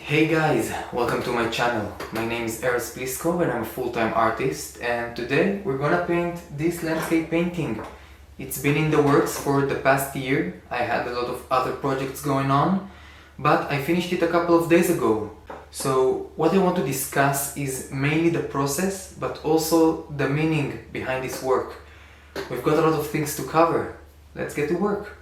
Hey guys, welcome to my channel. My name is erezpliscov and I'm a full-time artist, and today we're gonna paint this landscape painting. It's been in the works for the past year. I had a lot of other projects going on, but I finished it a couple of days ago. So what I want to discuss is mainly the process, but also the meaning behind this work. We've got a lot of things to cover. Let's get to work.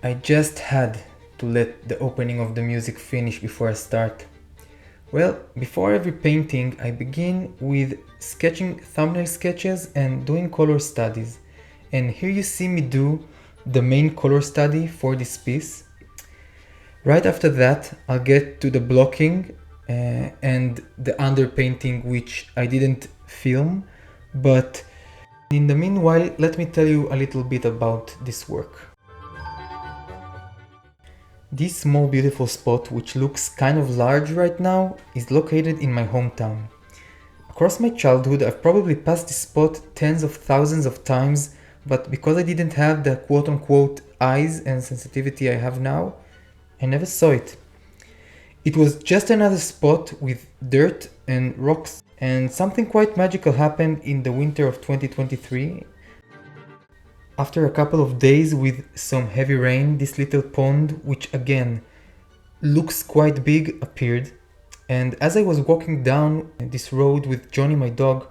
I just had to let the opening of the music finish before I start. Well, before every painting, I begin with sketching thumbnail sketches and doing color studies. And here you see me do the main color study for this piece. Right after that, I'll get to the blocking and the underpainting, which I didn't film. But in the meanwhile, let me tell you a little bit about this work. This small beautiful spot, which looks kind of large right now, is located in my hometown. Across my childhood, I've probably passed this spot tens of thousands of times, but because I didn't have the quote-unquote eyes and sensitivity I have now, I never saw it. It was just another spot with dirt and rocks, and something quite magical happened in the winter of 2023. After a couple of days with some heavy rain, this little pond, which again looks quite big, appeared. And as I was walking down this road with Johnny, my dog,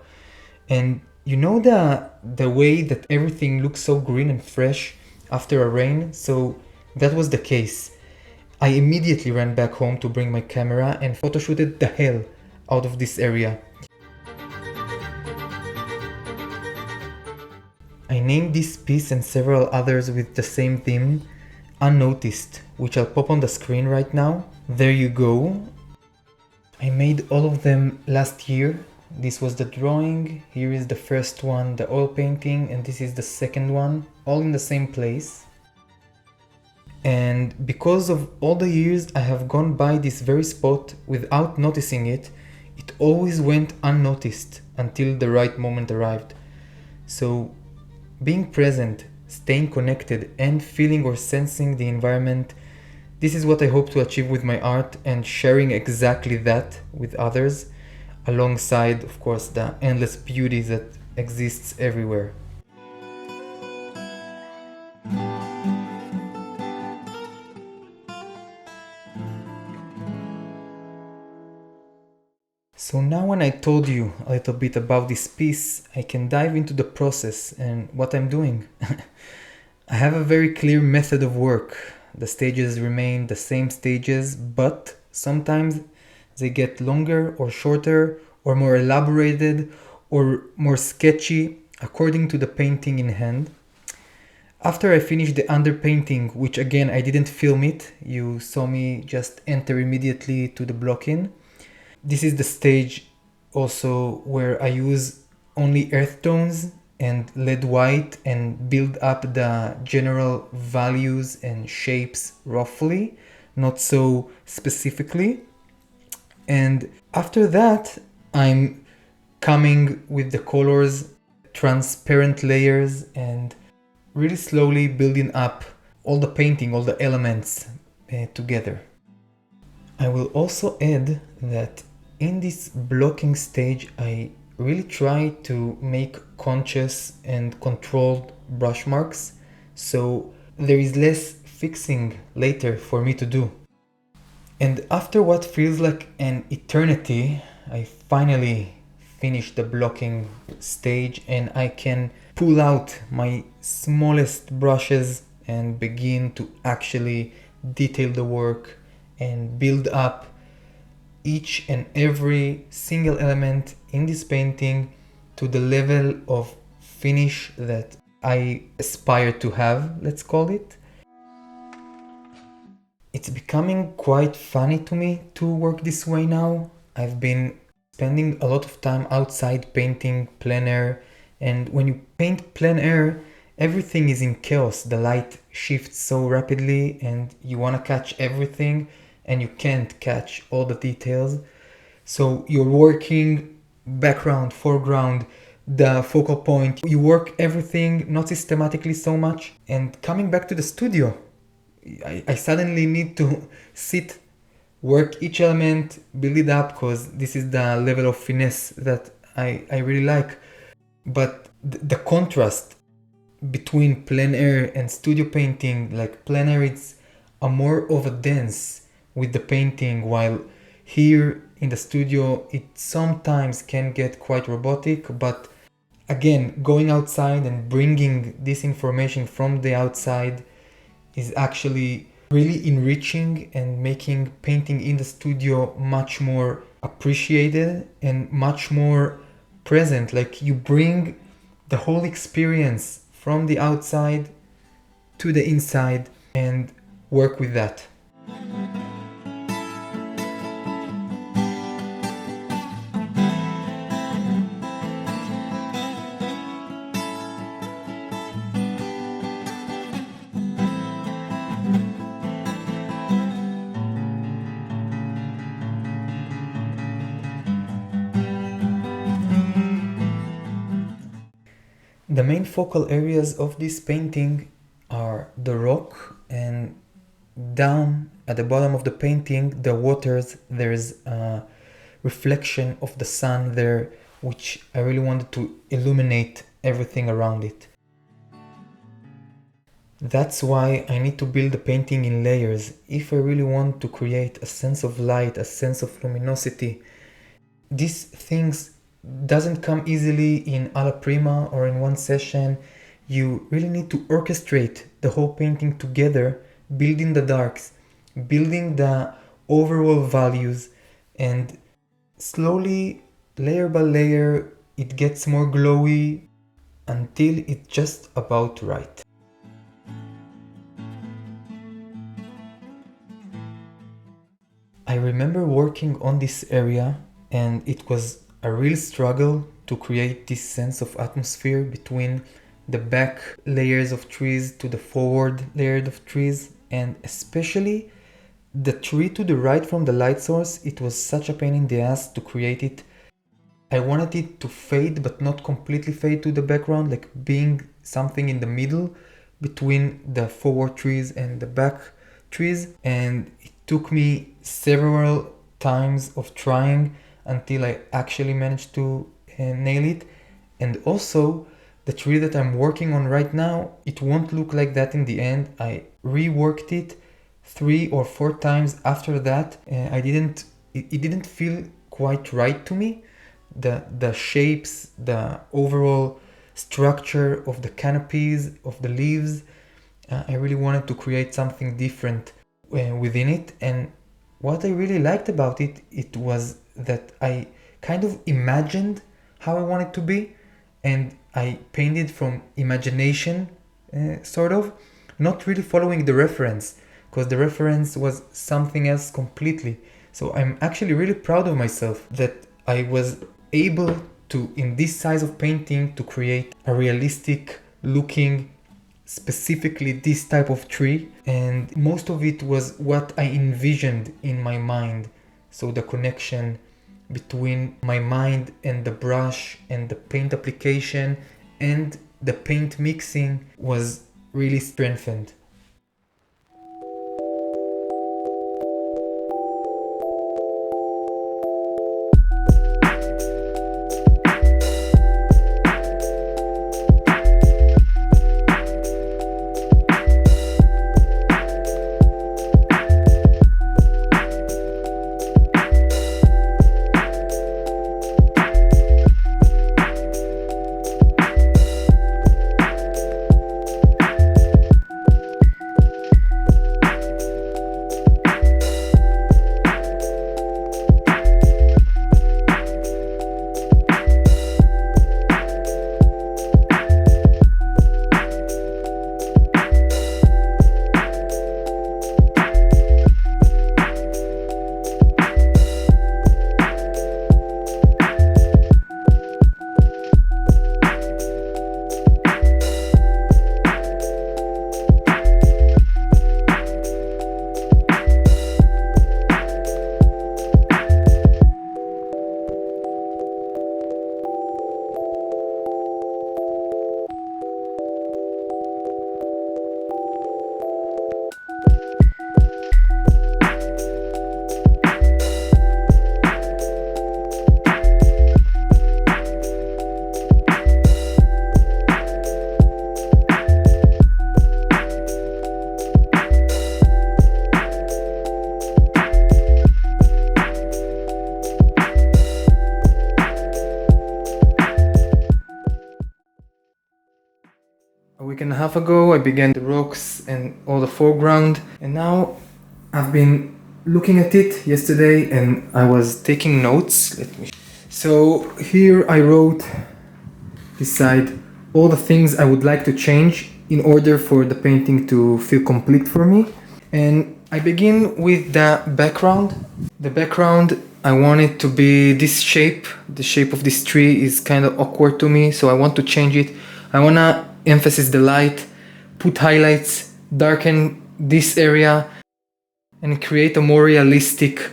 and you know the way that everything looks so green and fresh after a rain? So that was the case. I immediately ran back home to bring my camera and photoshooted the hell out of this area. I named this piece and several others with the same theme, Unnoticed, which I'll pop on the screen right now. There you go. I made all of them last year. This was the drawing, here is the first one, the oil painting, and this is the second one, all in the same place. And because of all the years I have gone by this very spot without noticing it, it always went unnoticed until the right moment arrived. So being present, staying connected, and feeling or sensing the environment, this is what I hope to achieve with my art, and sharing exactly that with others, alongside, of course, the endless beauty that exists everywhere. So now when I told you a little bit about this piece, I can dive into the process and what I'm doing. I have a very clear method of work. The stages remain the same stages, but sometimes they get longer or shorter or more elaborated or more sketchy according to the painting in hand. After I finished the underpainting, which again I didn't film it, you saw me just enter immediately to the block-in. This is the stage also where I use only earth tones and lead white and build up the general values and shapes roughly, not so specifically. And after that, I'm coming with the colors, transparent layers, and really slowly building up all the painting, all the elements together. I will also add that in this blocking stage, I really try to make conscious and controlled brush marks, so there is less fixing later for me to do. And after what feels like an eternity, I finally finish the blocking stage and I can pull out my smallest brushes and begin to actually detail the work and build up each and every single element in this painting to the level of finish that I aspire to have, let's call it. It's becoming quite funny to me to work this way now. I've been spending a lot of time outside painting plein air, and when you paint plein air, everything is in chaos. The light shifts so rapidly and you want to catch everything and you can't catch all the details. So you're working background, foreground, the focal point. You work everything not systematically so much. And coming back to the studio, I suddenly need to sit, work each element, build it up, because this is the level of finesse that I really like. But the contrast between plein air and studio painting, like plein air, it's a more of a dance with the painting, while here in the studio it sometimes can get quite robotic. But again, going outside and bringing this information from the outside is actually really enriching and making painting in the studio much more appreciated and much more present. Like you bring the whole experience from the outside to the inside and work with that. The main focal areas of this painting are the rock, and down at the bottom of the painting, the waters, there's a reflection of the sun there, which I really wanted to illuminate everything around it. That's why I need to build the painting in layers. If I really want to create a sense of light, a sense of luminosity, these things doesn't come easily in alla prima or in one session. You really need to orchestrate the whole painting together, building the darks, building the overall values, and slowly, layer by layer, it gets more glowy until it's just about right. I remember working on this area, and it was a real struggle to create this sense of atmosphere between the back layers of trees to the forward layers of trees, and especially the tree to the right from the light source. It was such a pain in the ass to create it. I wanted it to fade but not completely fade to the background, like being something in the middle between the forward trees and the back trees, and it took me several times of trying until I actually managed to nail it. And also, the tree that I'm working on right now, it won't look like that in the end. I reworked it 3 or 4 times after that. It didn't feel quite right to me. The shapes, the overall structure of the canopies, of the leaves, I really wanted to create something different within it. And what I really liked about it, it was that I kind of imagined how I want it to be, and I painted from imagination, sort of, not really following the reference, because the reference was something else completely. So I'm actually really proud of myself that I was able to, in this size of painting, to create a realistic looking, specifically this type of tree, and most of it was what I envisioned in my mind. So the connection between my mind and the brush and the paint application and the paint mixing was really strengthened. A week and a half ago I began the rocks and all the foreground, and now I've been looking at it yesterday and I was taking notes. So here I wrote beside all the things I would like to change in order for the painting to feel complete for me. And I begin with the background. The background, I want it to be this shape. The shape of this tree is kind of awkward to me, so I want to change it. I want to emphasize the light, put highlights, darken this area, and create a more realistic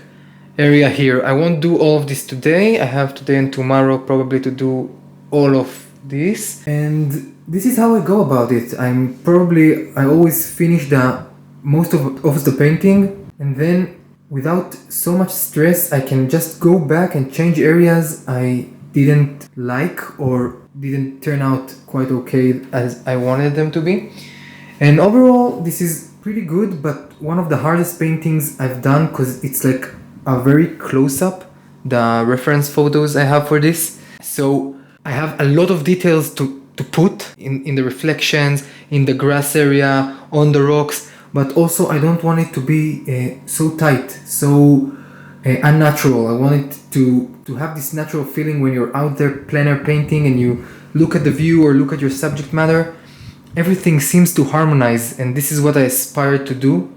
area here. I won't do all of this today. I have today and tomorrow probably to do all of this. And this is how I go about it. I always finish the most of the painting, and then without so much stress I can just go back and change areas I didn't like or didn't turn out quite okay as I wanted them to be. And overall this is pretty good, but one of the hardest paintings I've done because it's like a very close-up, the reference photos I have for this. So I have a lot of details to put in the reflections, in the grass area, on the rocks, but also I don't want it to be so tight, so unnatural. I want it to have this natural feeling when you're out there plein air painting and you look at the view or look at your subject matter. Everything seems to harmonize, and this is what I aspire to do.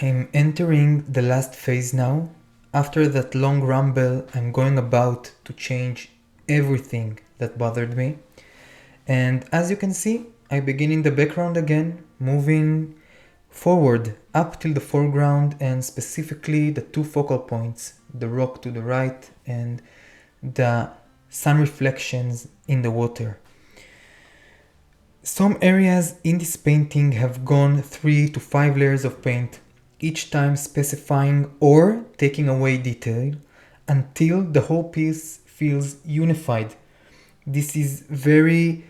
I'm entering the last phase now. After that long rumble, I'm going about to change everything that bothered me. And as you can see, I begin in the background again, moving forward up till the foreground, and specifically the two focal points, the rock to the right and the sun reflections in the water. Some areas in this painting have gone 3 to 5 layers of paint, each time specifying or taking away detail until the whole piece feels unified. This is very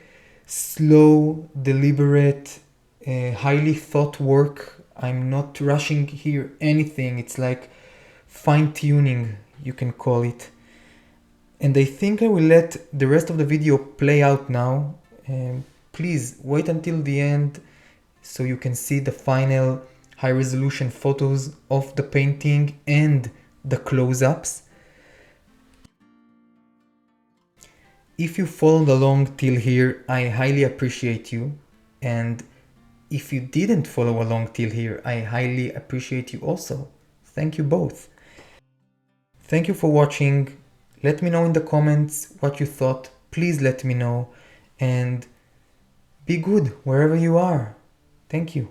slow, deliberate, highly thought work. I'm not rushing here anything. It's like fine-tuning, you can call it. And I think I will let the rest of the video play out now. Please wait until the end so you can see the final high-resolution photos of the painting and the close-ups. If you followed along till here, I highly appreciate you. And if you didn't follow along till here, I highly appreciate you also. Thank you both. Thank you for watching. Let me know in the comments what you thought. Please let me know. And be good wherever you are. Thank you.